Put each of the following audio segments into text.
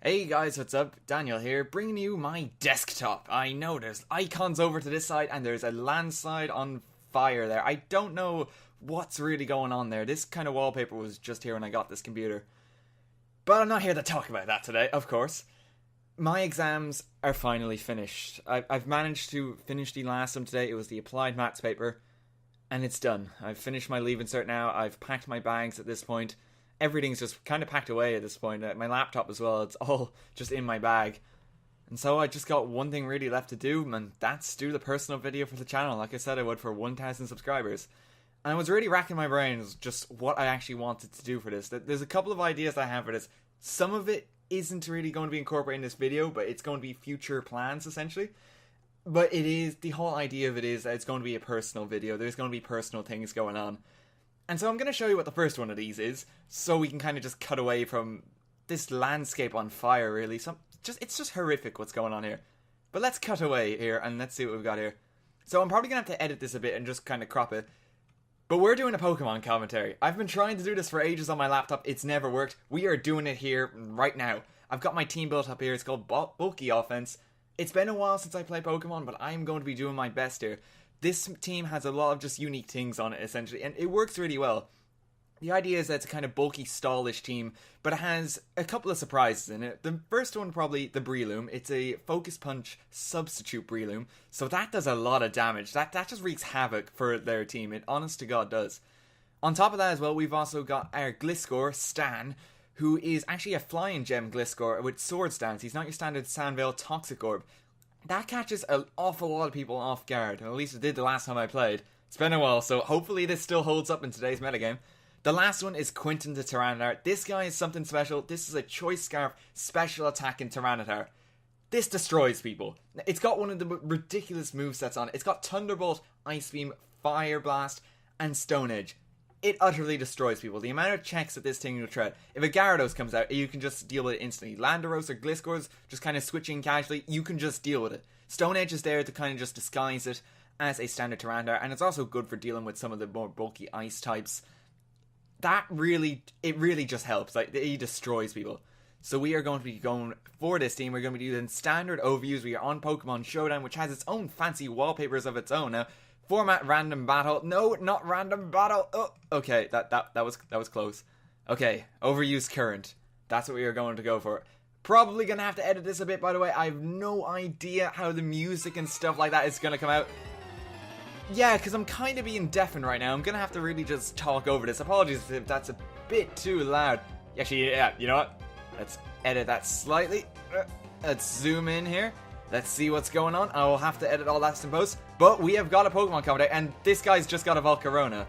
Hey guys, what's up? Daniel here, bringing you my desktop. I know there's icons over to this side and there's a landslide on fire there. I don't know what's really going on there. This kind of wallpaper was just here when I got this computer. But I'm not here to talk about that today, of course. My exams are finally finished. I've managed to finish the last one today. It was the applied maths paper. And it's done. I've finished my leaving cert now. I've packed my bags at this point. Everything's just kind of packed away at this point. My laptop as well, it's all just in my bag. And so I just got one thing really left to do, and that's do the personal video for the channel, like I said I would for 1,000 subscribers. And I was really racking my brains just what I actually wanted to do for this. There's a couple of ideas I have for this. Some of it isn't really going to be incorporated in this video, but it's going to be future plans, essentially. But it is, the whole idea of it is that it's going to be a personal video. There's going to be personal things going on. And so I'm going to show you what the first one of these is, so we can kind of just cut away from this landscape on fire, really. It's just horrific what's going on here. But let's cut away here, and let's see what we've got here. So I'm probably going to have to edit this a bit and just kind of crop it. But we're doing a Pokemon commentary. I've been trying to do this for ages on my laptop. It's never worked. We are doing it here right now. I've got my team built up here. It's called Bulky Offense. It's been a while since I played Pokemon, but I'm going to be doing my best here. This team has a lot of just unique things on it, essentially, and it works really well. The idea is that it's a kind of bulky, stallish team, but it has a couple of surprises in it. The first one, probably the Breloom. It's a Focus Punch substitute Breloom, so that does a lot of damage. That just wreaks havoc for their team. It, honest to God, does. On top of that as well, we've also got our Gliscor, Stan, who is actually a Flying Gem Gliscor with Sword Stance. He's not your standard Sandvale Toxic Orb. That catches an awful lot of people off guard, at least it did the last time I played. It's been a while, so hopefully this still holds up in today's metagame. The last one is Quinton the Tyranitar. This guy is something special. This is a Choice Scarf special attack in Tyranitar. This destroys people. It's got one of the ridiculous movesets on it. It's got Thunderbolt, Ice Beam, Fire Blast, and Stone Edge. It utterly destroys people. The amount of checks that this thing will tread. If a Gyarados comes out, you can just deal with it instantly. Landorus or Gliscors just kind of switching casually, you can just deal with it. Stone Edge is there to kind of just disguise it as a standard Tyranitar, and it's also good for dealing with some of the more bulky ice types. It really just helps. Like, he destroys people. So we are going to be going for this team. We're going to be doing standard overviews. We are on Pokemon Showdown, which has its own fancy wallpapers of its own. Now, format random battle. No, not random battle. Oh, okay, that was close. Okay, overuse current. That's what we are going to go for. Probably gonna have to edit this a bit, by the way. I have no idea how the music and stuff like that is gonna come out. Yeah, because I'm kind of being deafened right now. I'm gonna have to really just talk over this. Apologies if that's a bit too loud. Actually, yeah, you know what? Let's edit that slightly. Let's zoom in here. Let's see what's going on. I will have to edit all that in post. But we have got a Pokemon commentary, and this guy's just got a Volcarona.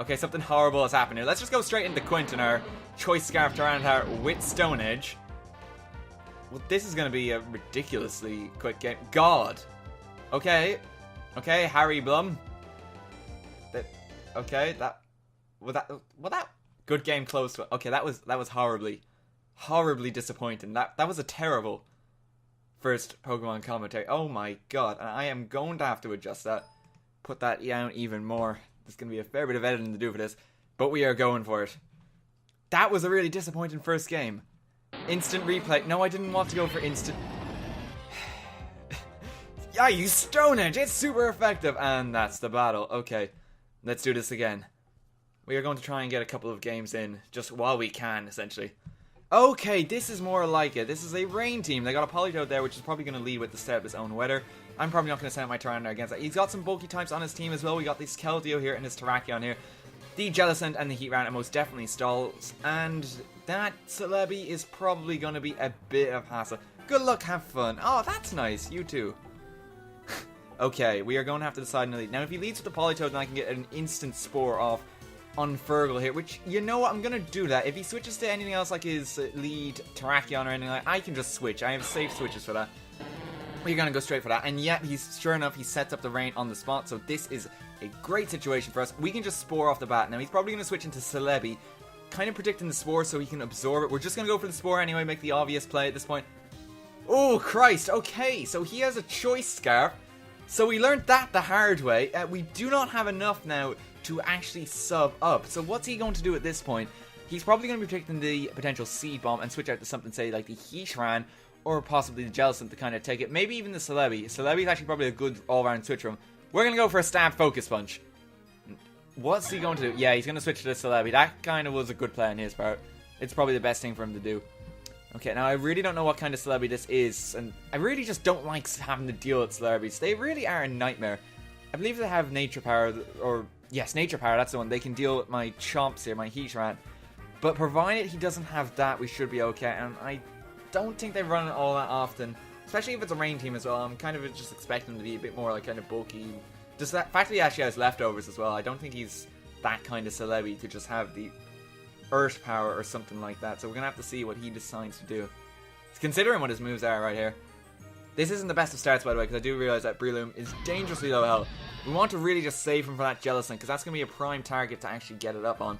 Okay, something horrible has happened here. Let's just go straight into Quinton, our Choice Scarf Tyranitar with Stone Edge. Well, this is going to be a ridiculously quick game. God. Okay. Okay, Harry Blum. Okay, that... Good game, close to... Okay, that was horribly disappointing. That was a terrible first Pokemon commentary. Oh my god, and I am going to have to adjust that. Put that down even more. There's going to be a fair bit of editing to do for this, but we are going for it. That was a really disappointing first game. Instant replay. No, I didn't want to go for instant... Yeah, you Stone Edge! It's super effective! And that's the battle. Okay, let's do this again. We are going to try and get a couple of games in, just while we can, essentially. Okay, this is more like it. This is a rain team. They got a Politoed there, which is probably going to lead with the start of his own weather. I'm probably not going to send my Tyranitar against that. He's got some bulky types on his team as well. We got this Keldeo here and this Terrakion here. The Jellicent and the Heatran are most definitely stalls. And that Celebi is probably going to be a bit of hassle. Good luck, have fun. Oh, that's nice. You too. Okay, we are going to have to decide in the lead. Now, if he leads with the Politoed, then I can get an instant Spore off on Fergal here, which, you know what, I'm going to do that. If he switches to anything else like his lead Terrakion or anything like that, I can just switch. I have safe switches for that. We're going to go straight for that. And yet, sure enough, he sets up the rain on the spot, so this is a great situation for us. We can just Spore off the bat. Now, he's probably going to switch into Celebi, kind of predicting the Spore so he can absorb it. We're just going to go for the Spore anyway, make the obvious play at this point. Oh, Christ. Okay, so he has a Choice Scarf. So we learned that the hard way. We do not have enough now to actually sub up. So what's he going to do at this point? he's probably going to be predicting the potential Seed Bomb and switch out to something, say, like the Heatran, or possibly the Jellicent to kind of take it. Maybe even the Celebi. Celebi is actually probably a good all-round switch from him. We're going to go for a Stab Focus Punch. What's he going to do? Yeah, he's going to switch to the Celebi. That kind of was a good play on his part. It's probably the best thing for him to do. Okay, now I really don't know what kind of Celebi this is, and I really just don't like having to deal with Celebis. They really are a nightmare. I believe they have Nature Power, or yes, Nature Power, that's the one. They can deal with my Chomps here, my Heatran. But provided he doesn't have that, we should be okay, and I don't think they run it all that often. Especially if it's a rain team as well. I'm kind of just expecting him to be a bit more like kind of bulky. Just that fact that he actually has leftovers as well. I don't think he's that kind of Celebi to just have the Earth Power or something like that. So we're going to have to see what he decides to do. Considering what his moves are right here. This isn't the best of starts, by the way, because I do realize that Breloom is dangerously low health. We want to really just save him for that Jellicent, because that's going to be a prime target to actually get it up on.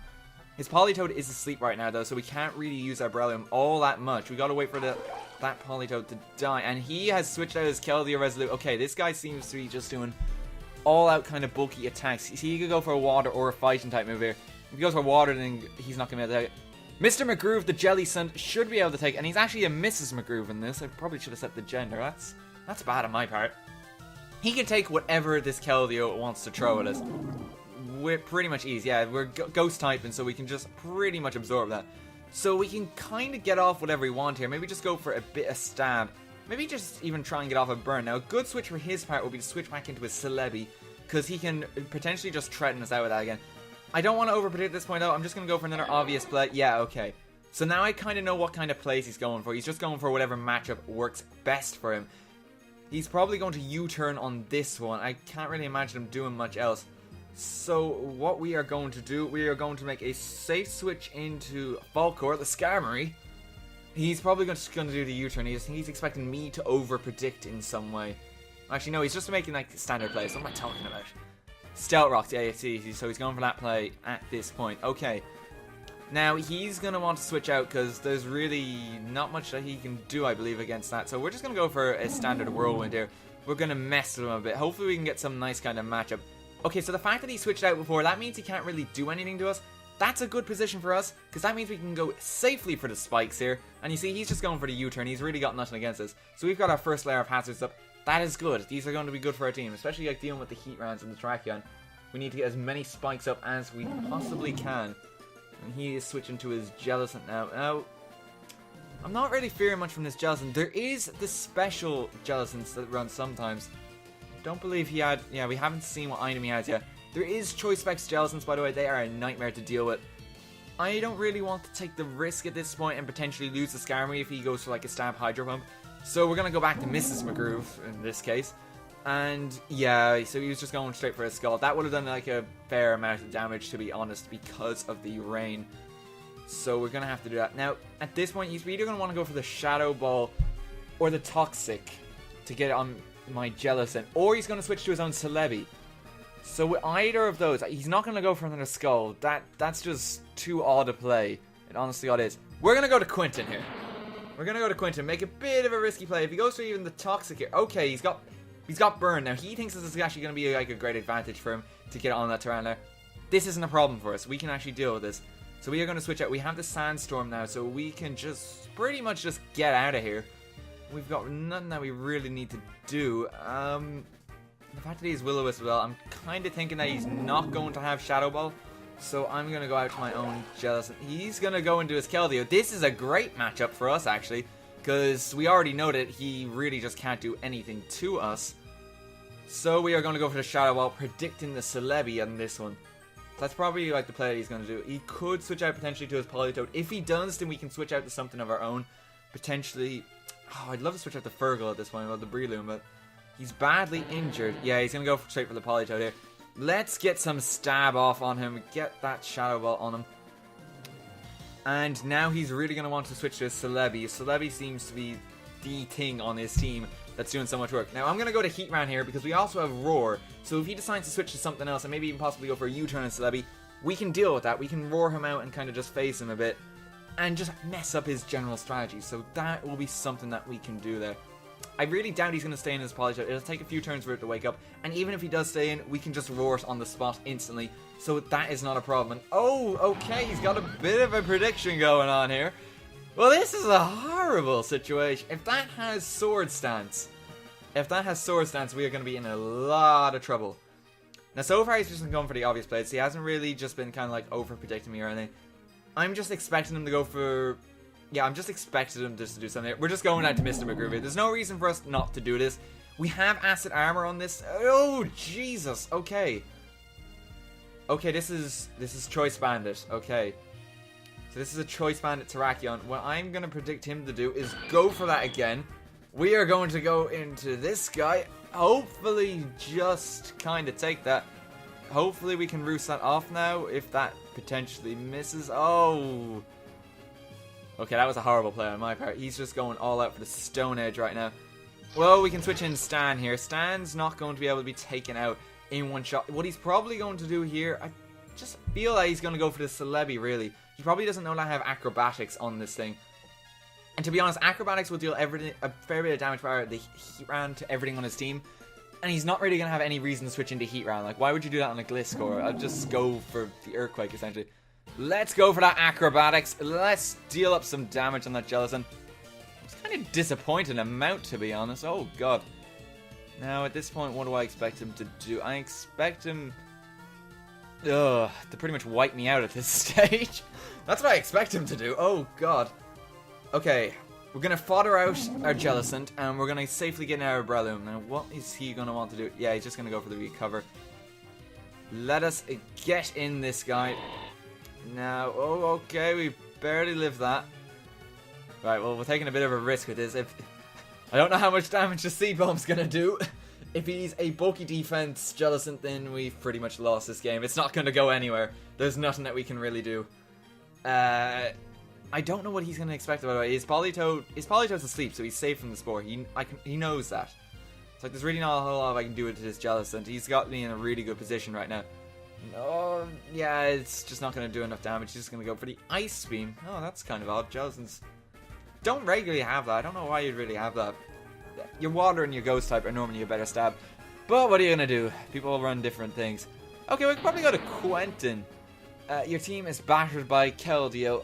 His Politoed is asleep right now, though, so we can't really use our Breloom all that much. We got to wait for that Politoed to die, and he has switched out his Keldeo Resolute. Okay, this guy seems to be just doing all-out kind of bulky attacks. See, he could go for a Water or a Fighting type move here. If he goes for Water, then he's not going to be able to take it. Mr. McGroove, the Jellicent, should be able to take it, and he's actually a Mrs. McGroove in this. I probably should have set the gender. That's bad on my part. He can take whatever this Keldeo wants to throw at us. We're pretty much easy. Yeah, we're ghost typing, so we can just pretty much absorb that. So we can kind of get off whatever we want here. Maybe just go for a bit of stab. Maybe just even try and get off a burn. Now, a good switch for his part would be to switch back into his Celebi, because he can potentially just threaten us out with that again. I don't want to overpredict at this point, though. I'm just going to go for another obvious play. Yeah, okay. So now I kind of know what kind of plays he's going for. He's just going for whatever matchup works best for him. He's probably going to U-turn on this one. I can't really imagine him doing much else. So what we are going to do, we are going to make a safe switch into Falkor, the Skarmory. He's probably just going to do the U-turn. He's expecting me to over-predict in some way. Actually, no, he's just making like standard plays. What am I talking about? Stealth Rocks, yeah, it's easy. So he's going for that play at this point. Okay. Now, he's going to want to switch out because there's really not much that he can do, I believe, against that. So we're just going to go for a standard Whirlwind here. We're going to mess with him a bit. Hopefully we can get some nice kind of matchup. Okay, so the fact that he switched out before, that means he can't really do anything to us. That's a good position for us, because that means we can go safely for the spikes here. And you see, he's just going for the U-turn. He's really got nothing against us. So we've got our first layer of hazards up. That is good. These are going to be good for our team, especially like dealing with the Heatrans and the Tracheon. We need to get as many spikes up as we possibly can. And he is switching to his Jellicent now. Now, I'm not really fearing much from this Jellicent. There is the special Jellicents that run sometimes. Don't believe he had... Yeah, we haven't seen what item he has yet. There is Choice Specs Jellicents, by the way. They are a nightmare to deal with. I don't really want to take the risk at this point and potentially lose the Skarmory if he goes for like a Stab Hydro Pump. So we're going to go back to Mrs. McGroove in this case. And yeah, so he was just going straight for a Skull. That would have done like a fair amount of damage, to be honest, because of the rain. So we're going to have to do that. Now, at this point, he's either going to want to go for the Shadow Ball or the Toxic to get on my Jellicent. Or he's going to switch to his own Celebi. So with either of those, he's not going to go for another Skull. That's just too odd a play. It honestly God is. We're going to go to Quinton here. We're going to go to Quinton. Make a bit of a risky play. If he goes for even the Toxic here. Okay, he's got Burn. Now, he thinks this is actually going to be like a great advantage for him to get on that Tyranitar. This isn't a problem for us. We can actually deal with this. So we are going to switch out. We have the Sandstorm now, so we can just pretty much just get out of here. We've got nothing that we really need to do. The fact that he's Will-O-Wisp as well, I'm kind of thinking that he's not going to have Shadow Ball. So I'm going to go out to my own Jellicent. He's going to go into his Keldeo. This is a great matchup for us, actually. Because we already know that he really just can't do anything to us. So we are going to go for the Shadow Ball, predicting the Celebi on this one. That's probably like the play that he's going to do. He could switch out potentially to his Politoed. If he does, then we can switch out to something of our own. Potentially... Oh, I'd love to switch out to Fergal at this point, or the Breloom, but... He's badly injured. Yeah, he's going to go straight for the Politoed here. Let's get some stab off on him. Get that Shadow Ball on him. And now he's really going to want to switch to his Celebi. Celebi seems to be the thing on his team that's doing so much work. Now I'm going to go to Heatran here because we also have Roar. So if he decides to switch to something else and maybe even possibly go for a U-turn on Celebi, we can deal with that. We can roar him out and kind of just face him a bit and just mess up his general strategy. So that will be something that we can do there. I really doubt he's going to stay in his Polytoad. It'll take a few turns for it to wake up. And even if he does stay in, we can just roar it on the spot instantly. So that is not a problem. And, oh, okay, he's got a bit of a prediction going on here. Well, this is a horrible situation. If that has Sword Stance, we are going to be in a lot of trouble. Now, so far, he's just been going for the obvious plays. He hasn't really just been kind of like over-predicting me or anything. I'm just expecting him to go for... Yeah, I'm just expecting him just to do something. We're just going out to Mr. McGroovy. There's no reason for us not to do this. We have Acid Armor on this. Oh, Jesus. Okay. Okay, this is Choice Bandit. Okay. So this is a Choice Bandit Terrakion. What I'm going to predict him to do is go for that again. We are going to go into this guy. Hopefully just kind of take that. Hopefully we can roost that off now if that potentially misses. Oh. Okay, that was a horrible play on my part. He's just going all out for the Stone Edge right now. Well, we can switch in Stan here. Stan's not going to be able to be taken out in one shot. What he's probably going to do here, I just feel like he's going to go for the Celebi, really. He probably doesn't know that I have Acrobatics on this thing. And to be honest, Acrobatics will deal everything, a fair bit of damage by the Heatran to everything on his team. And he's not really going to have any reason to switch into Heatran. Like, why would you do that on a Gliscor? I'd just go for the Earthquake, essentially. Let's go for that Acrobatics. Let's deal up some damage on that Jellicent. It's kind of disappointing amount, to be honest. Oh, God. Now, at this point, what do I expect him to do? I expect him... to pretty much wipe me out at this stage. That's what I expect him to do. Oh, God. Okay, we're going to fodder out our Jellicent, and we're going to safely get in our Breloom. Now, what is he going to want to do? Yeah, he's just going to go for the recover. Let us get in this guy. Now, oh, okay, we barely lived that. Right, well, we're taking a bit of a risk with this. I don't know how much damage the Seed Bomb's going to do. If he's a bulky defense Jellicent, then we've pretty much lost this game. It's not going to go anywhere. There's nothing that we can really do. I don't know what he's going to expect, by the way. His Polytoad's asleep, so he's safe from the Spore. He knows that. It's like, there's really not a whole lot I can do with this Jellicent. He's got me in a really good position right now. Oh, yeah, it's just not going to do enough damage. He's just going to go for the Ice Beam. Oh, that's kind of odd. Jellicents don't regularly have that. I don't know why you'd really have that. Your Water and your Ghost type are normally a better stab. But what are you going to do? People run different things. Okay, we can probably go to Quentin. Your team is battered by Keldeo.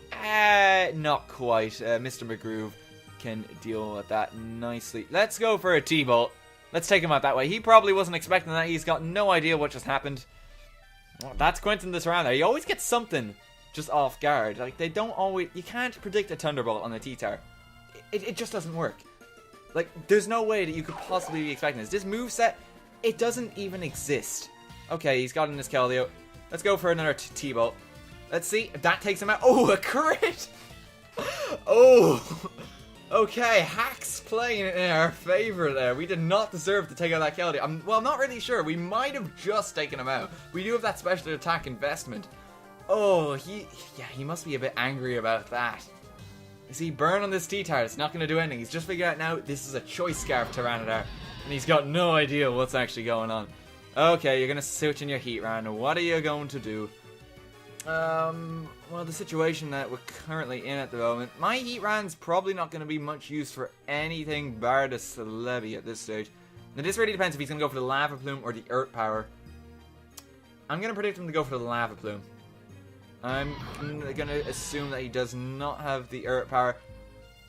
Not quite. Mr. McGroove can deal with that nicely. Let's go for a T-Bolt. Let's take him out that way. He probably wasn't expecting that. He's got no idea what just happened. Well, that's Quentin this round there. He always gets something just off guard. Like, they don't always... You can't predict a Thunderbolt on a T-Tar. It just doesn't work. Like, there's no way that you could possibly be expecting this. This moveset, it doesn't even exist. Okay, he's got in his Keldeo. Let's go for another T-Bolt. Let's see if that takes him out. Oh, a crit! Oh! Okay, Hacks playing in our favor there. We did not deserve to take out that Keldeo. I'm not really sure. We might have just taken him out. We do have that special attack investment. Oh, he must be a bit angry about that. You see, burn on this T-Tar. It's not going to do anything. He's just figured out now this is a Choice Scarf Tyranitar. And he's got no idea what's actually going on. Okay, you're going to switch in your Heatran. What are you going to do? Well, the situation that we're currently in at the moment, my Heatran's probably not going to be much use for anything bar the Celebi at this stage. Now, this really depends if he's going to go for the Lava Plume or the Earth Power. I'm going to predict him to go for the Lava Plume. I'm going to assume that he does not have the Earth Power.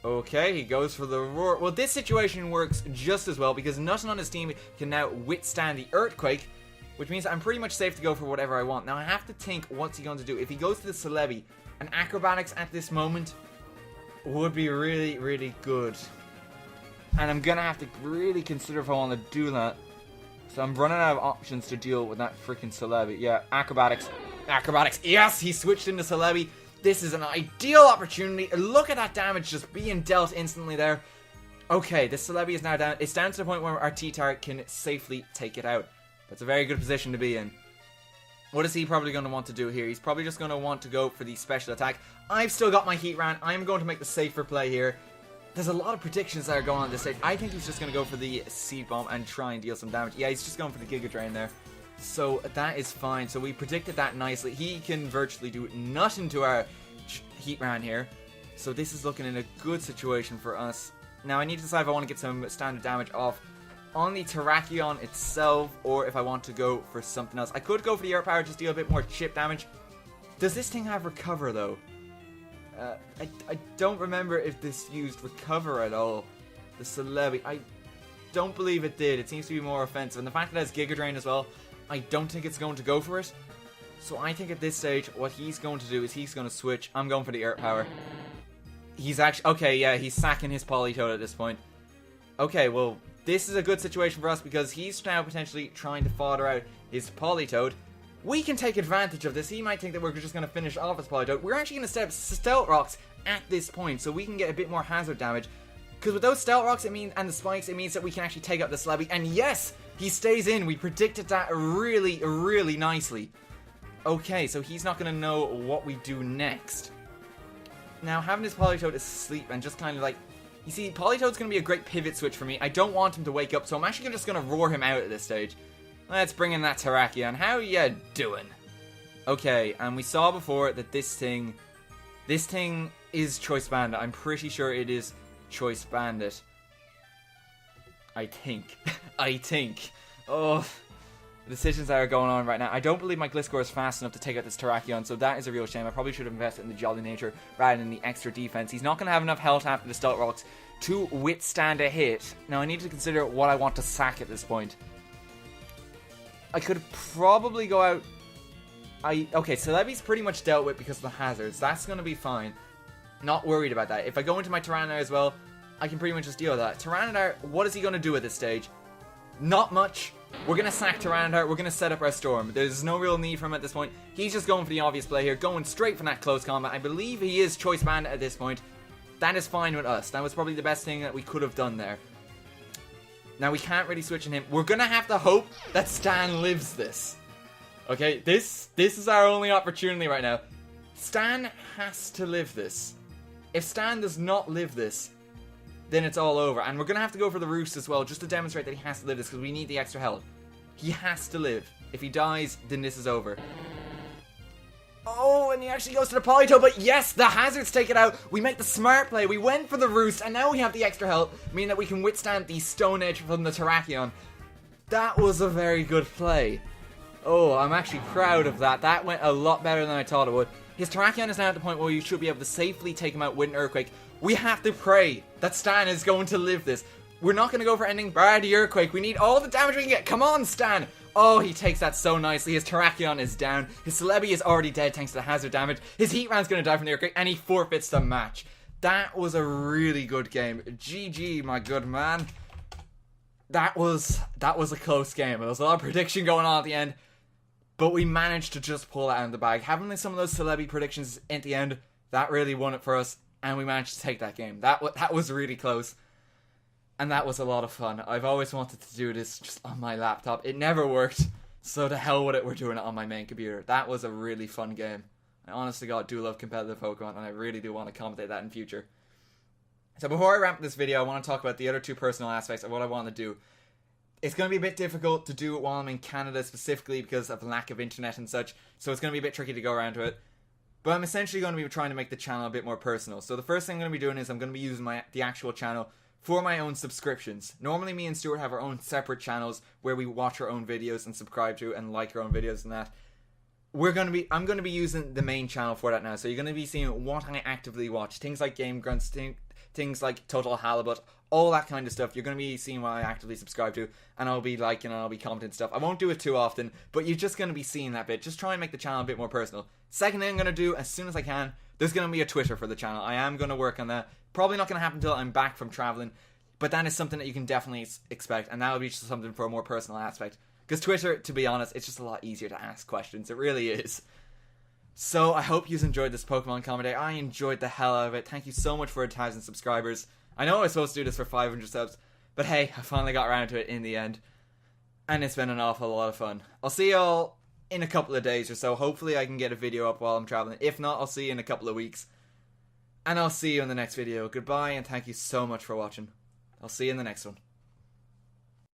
Okay, he goes for the Roar. Well, this situation works just as well because nothing on his team can now withstand the Earthquake, which means I'm pretty much safe to go for whatever I want. Now, I have to think, what's he going to do? If he goes to the Celebi, an Acrobatics at this moment would be really, really good. And I'm going to have to really consider if I want to do that. So I'm running out of options to deal with that freaking Celebi. Yeah, Acrobatics. Acrobatics. Yes, he switched into Celebi. This is an ideal opportunity. Look at that damage just being dealt instantly there. Okay, this Celebi is now down. It's down to the point where our T-Tar can safely take it out. That's a very good position to be in. What is he probably going to want to do here? He's probably just going to want to go for the special attack. I've still got my Heatran. I'm going to make the safer play here. There's a lot of predictions that are going on at this stage. I think he's just going to go for the Seed Bomb and try and deal some damage. Yeah, he's just going for the Giga Drain there. So that is fine. So we predicted that nicely. He can virtually do nothing to our Heatran here. So this is looking in a good situation for us. Now I need to decide if I want to get some standard damage off on the Terrakion itself, or if I want to go for something else. I could go for the Earth Power, just deal a bit more chip damage. Does this thing have Recover, though? I don't remember if this used Recover at all. The Celebi. I don't believe it did. It seems to be more offensive. And the fact that it has Giga Drain as well, I don't think it's going to go for it. So I think at this stage, what he's going to do is he's going to switch. I'm going for the Earth Power. He's actually... Okay, yeah, he's sacking his Politoed at this point. Okay, well, this is a good situation for us because he's now potentially trying to fodder out his Politoed. We can take advantage of this. He might think that we're just going to finish off his Politoed. We're actually going to set up Stealth Rocks at this point so we can get a bit more hazard damage. Because with those Stealth Rocks, it means, and the Spikes, it means that we can actually take out the Celebi. And yes, he stays in. We predicted that really, really nicely. Okay, so he's not going to know what we do next. Now, having his Politoed asleep and just kind of like... You see, Politoed's going to be a great pivot switch for me. I don't want him to wake up, so I'm actually just going to roar him out at this stage. Let's bring in that Terrakion. How ya doing? Okay, and we saw before that this thing is Choice Bandit. I'm pretty sure it is Choice Bandit. I think. I think. Oh, the decisions that are going on right now. I don't believe my Gliscor is fast enough to take out this Terrakion, so that is a real shame. I probably should have invested in the Jolly Nature rather than the extra defense. He's not going to have enough health after the Stealth Rocks to withstand a hit. Now, I need to consider what I want to sack at this point. I could probably go out... Okay, Celebi's pretty much dealt with because of the hazards. That's going to be fine. Not worried about that. If I go into my Tyranitar as well, I can pretty much just deal with that. Tyranitar, what is he going to do at this stage? Not much. We're going to sack Tyranitar. We're going to set up our Storm. There's no real need for him at this point. He's just going for the obvious play here. Going straight for that close combat. I believe he is Choice Bandit at this point. That is fine with us. That was probably the best thing that we could have done there. Now, we can't really switch in him. We're going to have to hope that Stan lives this. Okay, this is our only opportunity right now. Stan has to live this. If Stan does not live this, then it's all over. And we're going to have to go for the Roost as well, just to demonstrate that he has to live this, because we need the extra health. He has to live. If he dies, then this is over. Oh, and he actually goes to the Politoed, but yes, the hazards take it out. We make the smart play. We went for the Roost, and now we have the extra health, meaning that we can withstand the Stone Edge from the Terrakion. That was a very good play. Oh, I'm actually proud of that. That went a lot better than I thought it would. His Terrakion is now at the point where you should be able to safely take him out with an Earthquake. We have to pray that Stan is going to live this. We're not going to go for anything bar the Earthquake. We need all the damage we can get. Come on, Stan. Oh, he takes that so nicely. His Terrakion is down. His Celebi is already dead thanks to the hazard damage. His Heatran's going to die from the Earthquake, and he forfeits the match. That was a really good game. GG, my good man. That was a close game. There was a lot of prediction going on at the end, but we managed to just pull that out of the bag. Having some of those Celebi predictions at the end, that really won it for us, and we managed to take that game. That was really close. And that was a lot of fun. I've always wanted to do this just on my laptop. It never worked, so to hell with it, we're doing it on my main computer. That was a really fun game. I honestly do love competitive Pokemon, and I really do want to commentate that in future. So before I wrap this video, I want to talk about the other two personal aspects of what I want to do. It's going to be a bit difficult to do it while I'm in Canada, specifically because of lack of internet and such, so it's going to be a bit tricky to go around to it. But I'm essentially going to be trying to make the channel a bit more personal. So the first thing I'm going to be doing is I'm going to be using the actual channel for my own subscriptions. Normally me and Stuart have our own separate channels where we watch our own videos and subscribe to and like our own videos and that. I'm going to be using the main channel for that now. So you're going to be seeing what I actively watch. Things like Game Grunts, things like Total Halibut, all that kind of stuff. You're going to be seeing what I actively subscribe to, and I'll be liking and I'll be commenting stuff. I won't do it too often, but you're just going to be seeing that bit. Just try and make the channel a bit more personal. Second thing I'm going to do, as soon as I can, there's going to be a Twitter for the channel. I am going to work on that. Probably not going to happen until I'm back from traveling, but that is something that you can definitely expect, and that will be just something for a more personal aspect. Because Twitter, to be honest, it's just a lot easier to ask questions. It really is. So I hope you enjoyed this Pokemon commentary. I enjoyed the hell out of it. Thank you so much for 1,000 subscribers. I know I was supposed to do this for 500 subs, but hey, I finally got around to it in the end. And it's been an awful lot of fun. I'll see y'all in a couple of days or so. Hopefully I can get a video up while I'm traveling. If not, I'll see you in a couple of weeks. And I'll see you in the next video. Goodbye, and thank you so much for watching. I'll see you in the next one.